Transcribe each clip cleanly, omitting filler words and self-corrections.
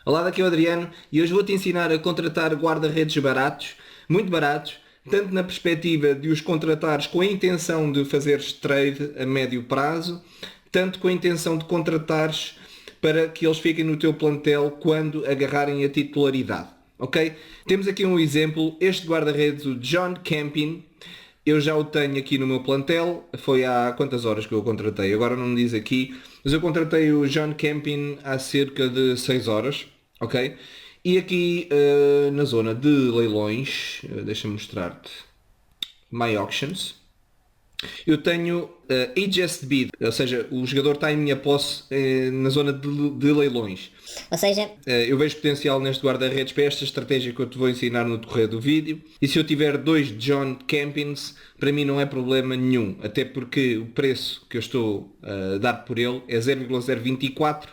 Olá, daqui é o Adriano e hoje vou-te ensinar a contratar guarda-redes baratos, muito baratos, tanto na perspectiva de os contratares com a intenção de fazeres trade a médio prazo, tanto com a intenção de contratares para que eles fiquem no teu plantel quando agarrarem a titularidade. Ok? Temos aqui um exemplo, este guarda-redes, o John Campin, eu já o tenho aqui no meu plantel, foi há quantas horas que eu o contratei? Agora não me diz aqui, mas eu contratei o John Campin há cerca de 6 horas, ok? E aqui na zona de leilões, deixa-me mostrar-te, My Auctions, eu tenho Adjust Bid, ou seja, o jogador está em minha posse na zona de leilões. Ou seja, Eu vejo potencial neste guarda-redes para esta estratégia que eu te vou ensinar no decorrer do vídeo. E se eu tiver dois John Campins, para mim não é problema nenhum. Até porque o preço que eu estou a dar por ele é 0,024.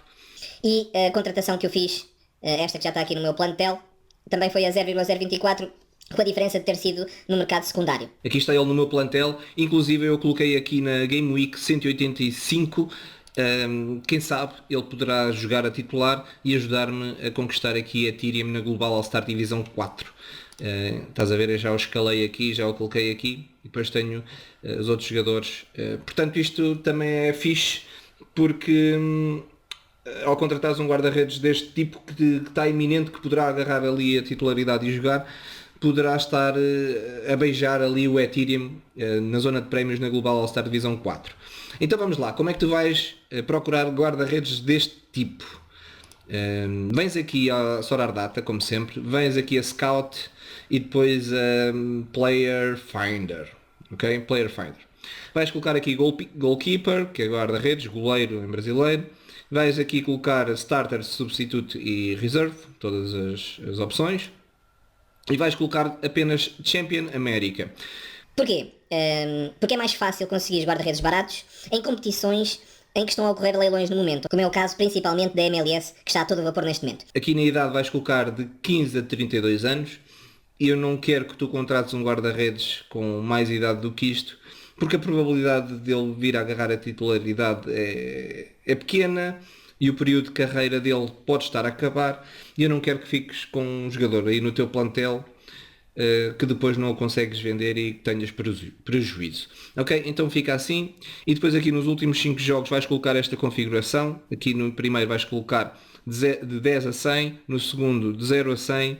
e a contratação que eu fiz, esta que já está aqui no meu plantel, também foi a 0,024, com a diferença de ter sido no mercado secundário. Aqui está ele no meu plantel. Inclusive eu coloquei aqui na Game Week 185. Quem sabe ele poderá jogar a titular e ajudar-me a conquistar aqui a Ethereum na Global All-Star Divisão 4. Estás a ver, eu já o escalei aqui, já o coloquei aqui e depois tenho os outros jogadores. Portanto, isto também é fixe porque ao contratares um guarda-redes deste tipo que está iminente que poderá agarrar ali a titularidade e jogar, poderá estar a beijar ali o Ethereum na zona de prémios na Global All-Star Divisão 4. Então vamos lá, como é que tu vais procurar guarda-redes deste tipo? Vens aqui a Sorar Data, como sempre, vens aqui a Scout e depois a Player Finder, ok? Player Finder. Vais colocar aqui Goalkeeper, que é guarda-redes, goleiro em brasileiro. Vais aqui colocar Starter, Substitute e Reserve, todas as opções. E vais colocar apenas Champion América. Porquê? Porque é mais fácil conseguir guarda-redes baratos em competições em que estão a ocorrer leilões no momento, como é o caso principalmente da MLS, que está a todo vapor neste momento. Aqui na idade vais colocar de 15 a 32 anos e eu não quero que tu contrates um guarda-redes com mais idade do que isto, porque a probabilidade dele vir a agarrar a titularidade é pequena e o período de carreira dele pode estar a acabar e eu não quero que fiques com um jogador aí no teu plantel que depois não o consegues vender e que tenhas prejuízo. Ok? Então fica assim. E depois aqui nos últimos 5 jogos vais colocar esta configuração. Aqui no primeiro vais colocar de 10 a 100, no segundo de 0 a 100,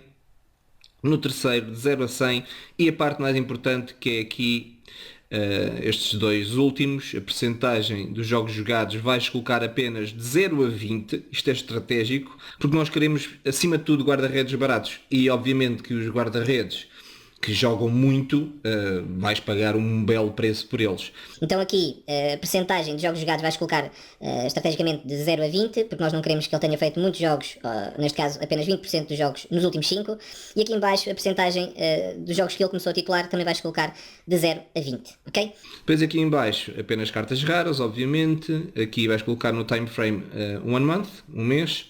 no terceiro de 0 a 100 e a parte mais importante que é aqui estes dois últimos, a percentagem dos jogos jogados vais colocar apenas de 0 a 20, isto é estratégico, porque nós queremos acima de tudo guarda-redes baratos e obviamente que os guarda-redes que jogam muito, vais pagar um belo preço por eles. Então aqui, a percentagem de jogos jogados vais colocar estrategicamente de 0 a 20, porque nós não queremos que ele tenha feito muitos jogos, neste caso apenas 20% dos jogos nos últimos 5, e aqui em baixo a percentagem dos jogos que ele começou a titular também vais colocar de 0 a 20, ok? Depois aqui em baixo apenas cartas raras, obviamente, aqui vais colocar no time frame 1 month, um mês,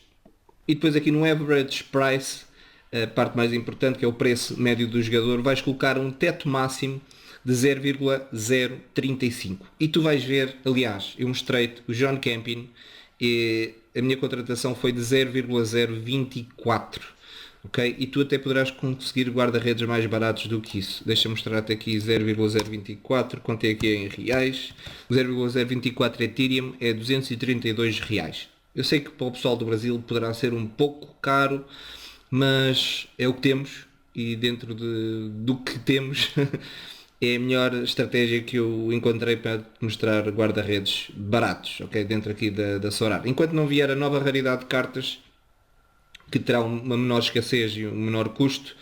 e depois aqui no average price, a parte mais importante que é o preço médio do jogador, vais colocar um teto máximo de 0,035 e tu vais ver, aliás, eu mostrei-te o John Campin e a minha contratação foi de 0,024, ok? E tu até poderás conseguir guarda-redes mais baratos do que isso. Deixa-me mostrar-te aqui 0,024, contei aqui em reais, 0,024 Ethereum é 232 reais. Eu sei que para o pessoal do Brasil poderá ser um pouco caro, mas é o que temos e dentro do que temos é a melhor estratégia que eu encontrei para te mostrar guarda-redes baratos, ok? Dentro aqui da Sorar. Enquanto não vier a nova raridade de cartas que terá uma menor escassez e um menor custo,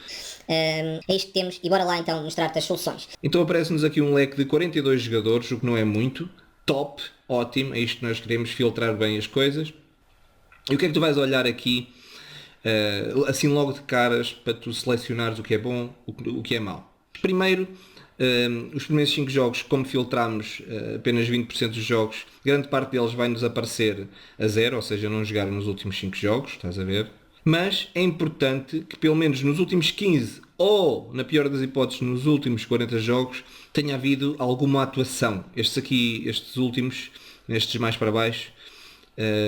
É isto que temos e bora lá então mostrar-te as soluções. então aparece-nos aqui um leque de 42 jogadores, o que não é muito, top, ótimo, é isto que nós queremos, filtrar bem as coisas. E o que é que tu vais olhar aqui? Assim logo de caras para tu selecionares o que é bom, o que é mau. Primeiro, os primeiros 5 jogos, como filtramos apenas 20% dos jogos, grande parte deles vai nos aparecer a 0, ou seja, não jogaram nos últimos 5 jogos, estás a ver? Mas é importante que pelo menos nos últimos 15 ou, na pior das hipóteses, nos últimos 40 jogos, tenha havido alguma atuação. Estes últimos, estes mais para baixo,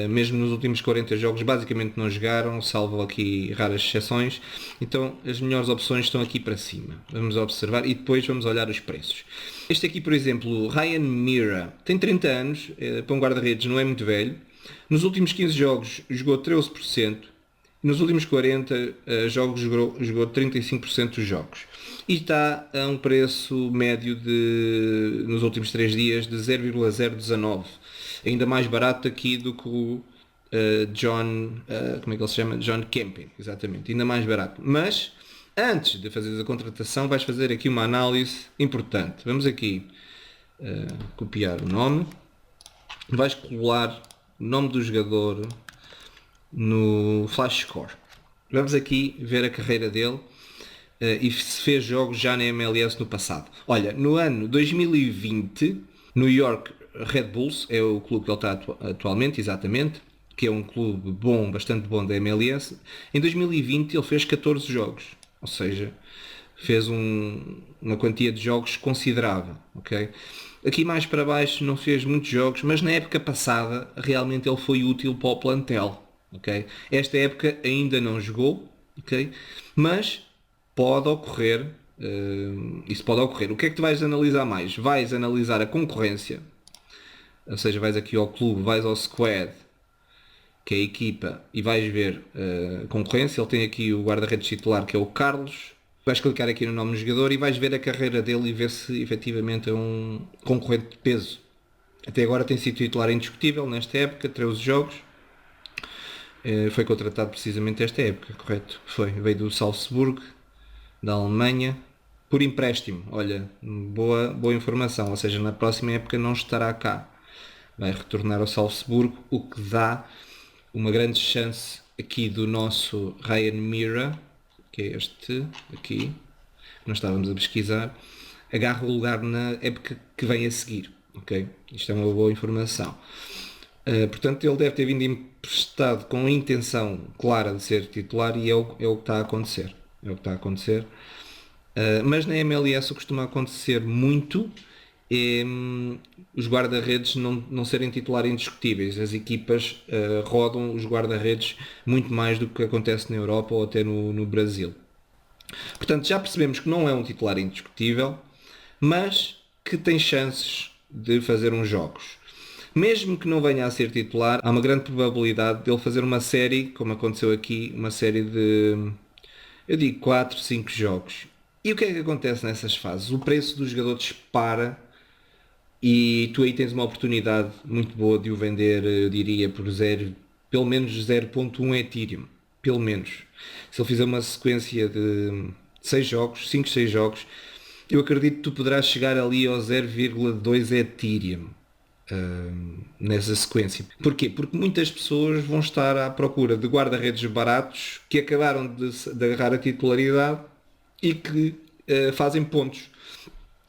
mesmo nos últimos 40 jogos basicamente não jogaram, salvo aqui raras exceções. Então as melhores opções estão aqui para cima. Vamos observar e depois vamos olhar os preços. Este aqui, por exemplo, Ryan Mira, tem 30 anos, para um guarda-redes não é muito velho. Nos últimos 15 jogos jogou 13%, e nos últimos 40 jogos jogou 35% dos jogos. E está a um preço médio nos últimos 3 dias de 0,019. Ainda mais barato aqui do que o John, como é que ele se chama? John Camping, exatamente, ainda mais barato. Mas, antes de fazer a contratação, vais fazer aqui uma análise importante. Vamos aqui copiar o nome, vais colar o nome do jogador no Flash Score. Vamos aqui ver a carreira dele e se fez jogos já na MLS no passado. Olha, no ano 2020, New York Red Bulls é o clube que ele está atualmente, exatamente, que é um clube bom, bastante bom da MLS. Em 2020 ele fez 14 jogos, ou seja, fez uma quantia de jogos considerável, ok? Aqui mais para baixo não fez muitos jogos, mas na época passada realmente ele foi útil para o plantel, ok? Esta época ainda não jogou, ok? Mas pode ocorrer, isso pode ocorrer. O que é que tu vais analisar mais? Vais analisar a concorrência, ou seja, vais aqui ao clube, vais ao squad, que é a equipa, e vais ver a concorrência. Ele tem aqui o guarda-redes titular, que é o Carlos. Vais clicar aqui no nome do jogador e vais ver a carreira dele e ver se efetivamente é um concorrente de peso. Até agora tem sido titular indiscutível nesta época, 13 jogos. Foi contratado precisamente esta época, correto? Veio do Salzburg, da Alemanha, por empréstimo. Olha, boa informação, ou seja, na próxima época não estará cá. Vai retornar ao Salzburgo, o que dá uma grande chance aqui do nosso Ryan Mira, que é este aqui, que nós estávamos a pesquisar, agarra o lugar na época que vem a seguir, ok? Isto é uma boa informação. Portanto, ele deve ter vindo emprestado com a intenção clara de ser titular e é o que está a acontecer. É o que está a acontecer. Mas na MLS o que costuma acontecer muito é os guarda-redes não serem titulares indiscutíveis. As equipas rodam os guarda-redes muito mais do que acontece na Europa ou até no Brasil. Portanto, já percebemos que não é um titular indiscutível, mas que tem chances de fazer uns jogos. Mesmo que não venha a ser titular, há uma grande probabilidade de ele fazer uma série, como aconteceu aqui, uma série de, eu digo, 4, 5 jogos. E o que é que acontece nessas fases? O preço do jogador dispara e tu aí tens uma oportunidade muito boa de o vender, eu diria, por pelo menos 0.1 Ethereum. Pelo menos. Se ele fizer uma sequência de 6 jogos, 5, 6 jogos, eu acredito que tu poderás chegar ali ao 0,2 Ethereum. Nessa sequência. Porquê? Porque muitas pessoas vão estar à procura de guarda-redes baratos que acabaram de agarrar a titularidade e que fazem pontos.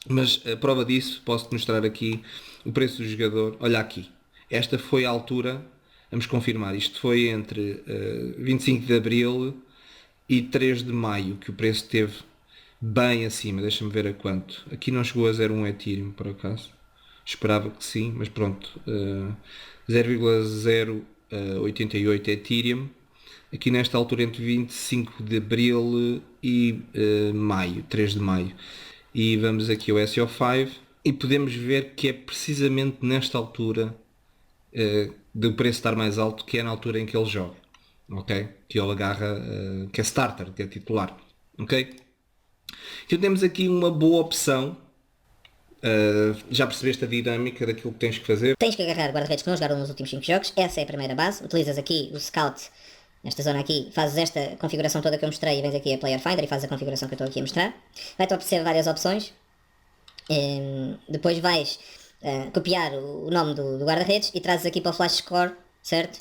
Mas a prova disso, posso-te mostrar aqui o preço do jogador. Olha aqui, esta foi a altura, vamos confirmar, isto foi entre 25 de Abril e 3 de Maio, que o preço esteve bem acima. Deixa-me ver a quanto. Aqui não chegou a 0,1 Ethereum, por acaso. Esperava que sim, mas pronto, 0,088 Ethereum, aqui nesta altura entre 25 de Abril e Maio, 3 de Maio. E vamos aqui ao SO5 e podemos ver que é precisamente nesta altura do preço estar mais alto, que é na altura em que ele joga, ok? Que ele agarra, que é starter, que é titular, ok? Então temos aqui uma boa opção. Já percebeste a dinâmica daquilo que tens que fazer? Tens que agarrar guarda-redes que não jogaram nos últimos 5 jogos, essa é a primeira base. Utilizas aqui o Scout, nesta zona aqui, fazes esta configuração toda que eu mostrei e vens aqui a Player Finder e fazes a configuração que eu estou aqui a mostrar. Vai-te oferecer várias opções. Depois vais copiar o nome do guarda-redes e trazes aqui para o Flash Score, certo?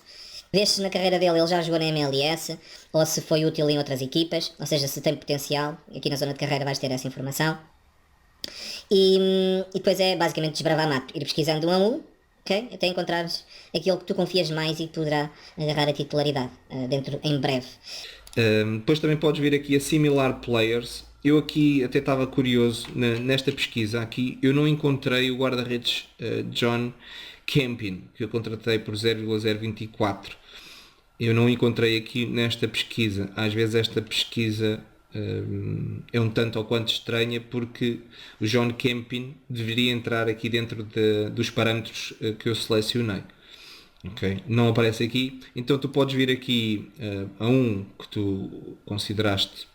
Vês se na carreira dele ele já jogou na MLS ou se foi útil em outras equipas, ou seja, se tem potencial. Aqui na zona de carreira vais ter essa informação. E depois é basicamente desbravar mato, ir pesquisando um a um, okay? Até encontrares aquilo que tu confias mais e que poderá agarrar a titularidade em breve. Depois também podes vir aqui a Similar Players. Eu aqui até estava curioso nesta pesquisa aqui, eu não encontrei o guarda-redes John Camping, que eu contratei por 0,024. Eu não encontrei aqui nesta pesquisa. Às vezes esta pesquisa é um tanto ou quanto estranha, porque o John Camping deveria entrar aqui dentro dos parâmetros que eu selecionei. Okay? Não aparece aqui, então tu podes vir aqui a um que tu consideraste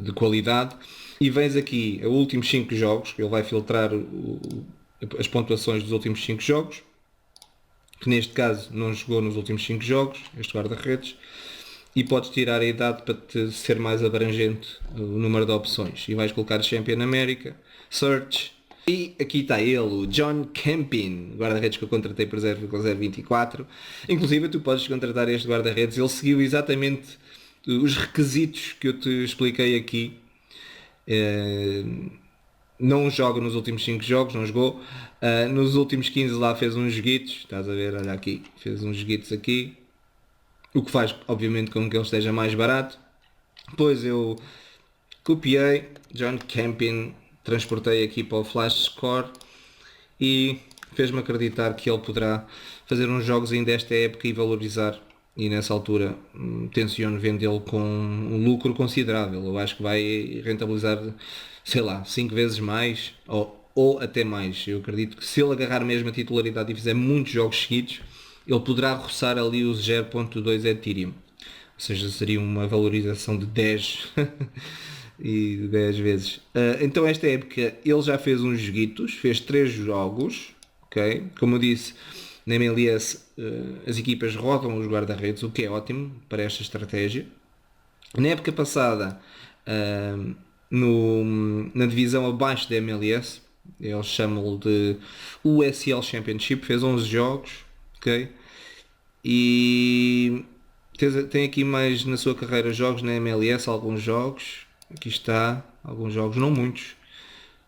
de qualidade e vens aqui a últimos 5 jogos. Ele vai filtrar as pontuações dos últimos 5 jogos, que neste caso não jogou nos últimos 5 jogos, este guarda-redes, e podes tirar a idade para te ser mais abrangente o número de opções, e vais colocar Champion América, Search, e aqui está ele, o John Camping, guarda-redes que eu contratei por 0,024. Inclusive tu podes contratar este guarda-redes, ele seguiu exatamente os requisitos que eu te expliquei aqui. Não joga nos últimos 5 jogos, não jogou. Nos últimos 15 lá fez uns joguitos, estás a ver, olha aqui, fez uns joguitos aqui, o que faz obviamente com que ele esteja mais barato. Depois eu copiei John Camping, transportei aqui para o Flash Score e fez-me acreditar que ele poderá fazer uns jogos ainda esta época e valorizar, e nessa altura tenciono vendê-lo com um lucro considerável. Eu acho que vai rentabilizar, sei lá, 5 vezes mais ou até mais. Eu acredito que se ele agarrar mesmo a titularidade e fizer muitos jogos seguidos, ele poderá roçar ali os 0.2 Ethereum, ou seja, seria uma valorização de 10 e 10 vezes. Então esta época ele já fez uns joguitos, fez 3 jogos, ok? Como eu disse, na MLS as equipas rodam os guarda-redes, o que é ótimo para esta estratégia. Na época passada, na divisão abaixo da MLS, eles chamam de USL Championship, fez 11 jogos, ok? E tem aqui mais na sua carreira jogos na MLS, alguns jogos. Aqui está, alguns jogos, não muitos,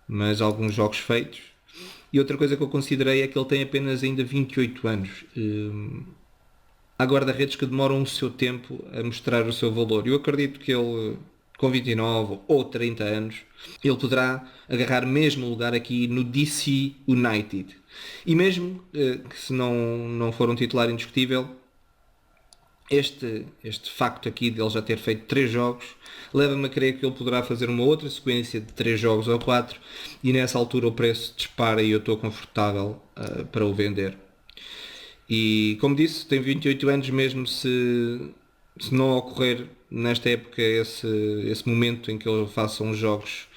mas alguns jogos feitos. E outra coisa que eu considerei é que ele tem apenas ainda 28 anos. Há guarda-redes que demoram o seu tempo a mostrar o seu valor. Eu acredito que ele, com 29 ou 30 anos, ele poderá agarrar mesmo lugar aqui no DC United. E mesmo que se não for um titular indiscutível, este facto aqui de ele já ter feito 3 jogos leva-me a crer que ele poderá fazer uma outra sequência de 3 jogos ou 4, e nessa altura o preço dispara e eu estou confortável para o vender. E como disse, tem 28 anos, mesmo se não ocorrer nesta época esse momento em que ele faça uns jogos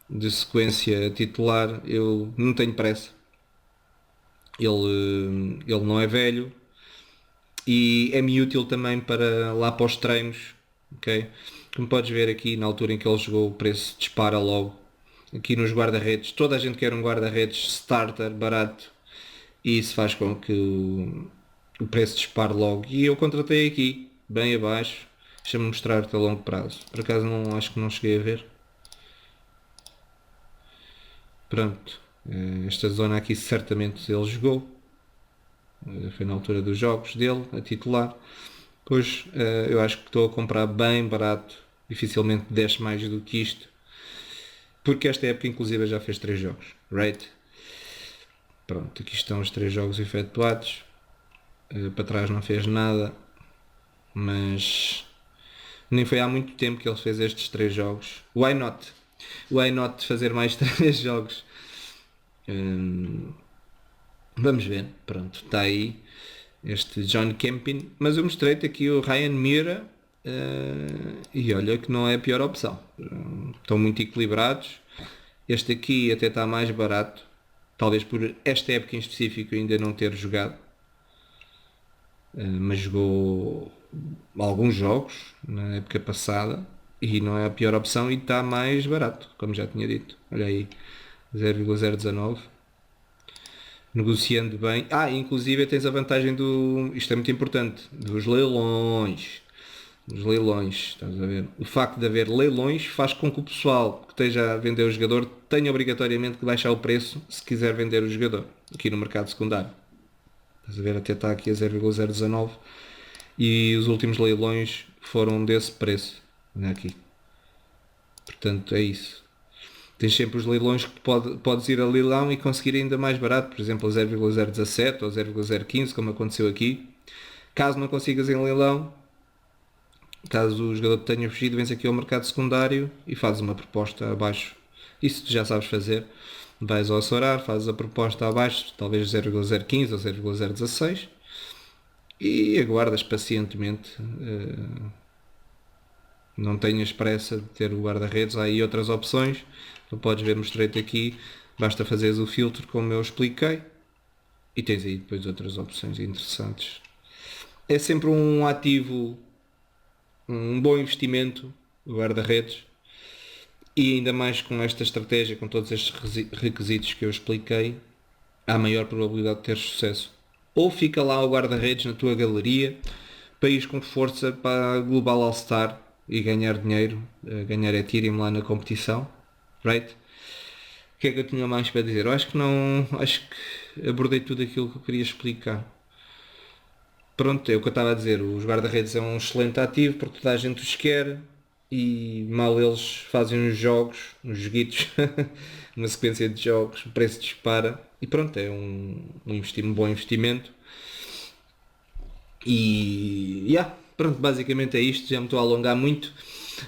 de sequência titular, eu não tenho pressa. Ele não é velho e é-me útil também para lá para os treinos, ok? Como podes ver aqui, na altura em que ele jogou, o preço dispara logo. Aqui nos guarda-redes, toda a gente quer um guarda-redes starter, barato, e isso faz com que o preço dispare logo. E eu contratei aqui, bem abaixo. Deixa-me mostrar-te a longo prazo. Por acaso acho que não cheguei a ver. Pronto, esta zona aqui certamente ele jogou. Foi na altura dos jogos dele, a titular. Pois eu acho que estou a comprar bem barato, dificilmente desce mais do que isto, porque esta época inclusive já fez 3 jogos, right? Pronto, aqui estão os 3 jogos efetuados, para trás não fez nada, mas nem foi há muito tempo que ele fez estes 3 jogos. Why not? Why not fazer mais 3 jogos? Vamos ver, pronto, está aí este John Camping, mas eu mostrei-te aqui o Ryan Mira e olha que não é a pior opção. Estão muito equilibrados. Este aqui até está mais barato, talvez por esta época em específico ainda não ter jogado, mas jogou alguns jogos na época passada e não é a pior opção, e está mais barato, como já tinha dito. Olha aí, 0,019. Negociando bem. Inclusive tens a vantagem isto é muito importante, dos leilões. Dos leilões, estás a ver? O facto de haver leilões faz com que o pessoal que esteja a vender o jogador tenha obrigatoriamente que baixar o preço se quiser vender o jogador, aqui no mercado secundário. Estás a ver? Até está aqui a 0,019 e os últimos leilões foram desse preço. Olha aqui. Portanto, é isso. Tens sempre os leilões que podes ir a leilão e conseguir ainda mais barato, por exemplo a 0,017 ou 0,015, como aconteceu aqui. Caso não consigas em leilão, caso o jogador tenha fugido, vens aqui ao mercado secundário e fazes uma proposta abaixo. Isso tu já sabes fazer. Vais ao Sorar, fazes a proposta abaixo, talvez 0,015 ou 0,016 e aguardas pacientemente. Não tenhas pressa de ter o guarda-redes, há aí outras opções. Tu podes ver, mostrei-te aqui, basta fazeres o filtro como eu expliquei e tens aí depois outras opções interessantes. É sempre um ativo, um bom investimento, o guarda-redes, e ainda mais com esta estratégia, com todos estes requisitos que eu expliquei, há maior probabilidade de ter sucesso. Ou fica lá o guarda-redes na tua galeria, para ir com força para a Global All-Star e ganhar dinheiro, ganhar Ethereum lá na competição, right? O que é que eu tinha mais para dizer? Eu acho que abordei tudo aquilo que eu queria explicar. Pronto, é o que eu estava a dizer, os guarda-redes é um excelente ativo porque toda a gente os quer e mal eles fazem os jogos, uns joguitos, uma sequência de jogos, o preço dispara e pronto, é um bom investimento. E pronto, basicamente é isto, já me estou a alongar muito.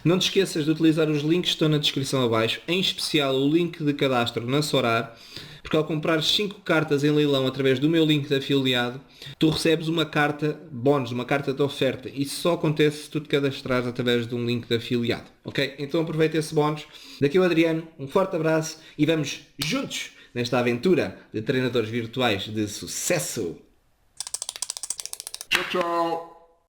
Não te esqueças de utilizar os links que estão na descrição abaixo, em especial o link de cadastro na Sorar, porque ao comprar 5 cartas em leilão através do meu link de afiliado, tu recebes uma carta bónus, uma carta de oferta. Isso só acontece se tu te cadastrares através de um link de afiliado, ok? Então aproveita esse bónus. Daqui é o Adriano, um forte abraço e vamos juntos nesta aventura de treinadores virtuais de sucesso. Tchau, tchau.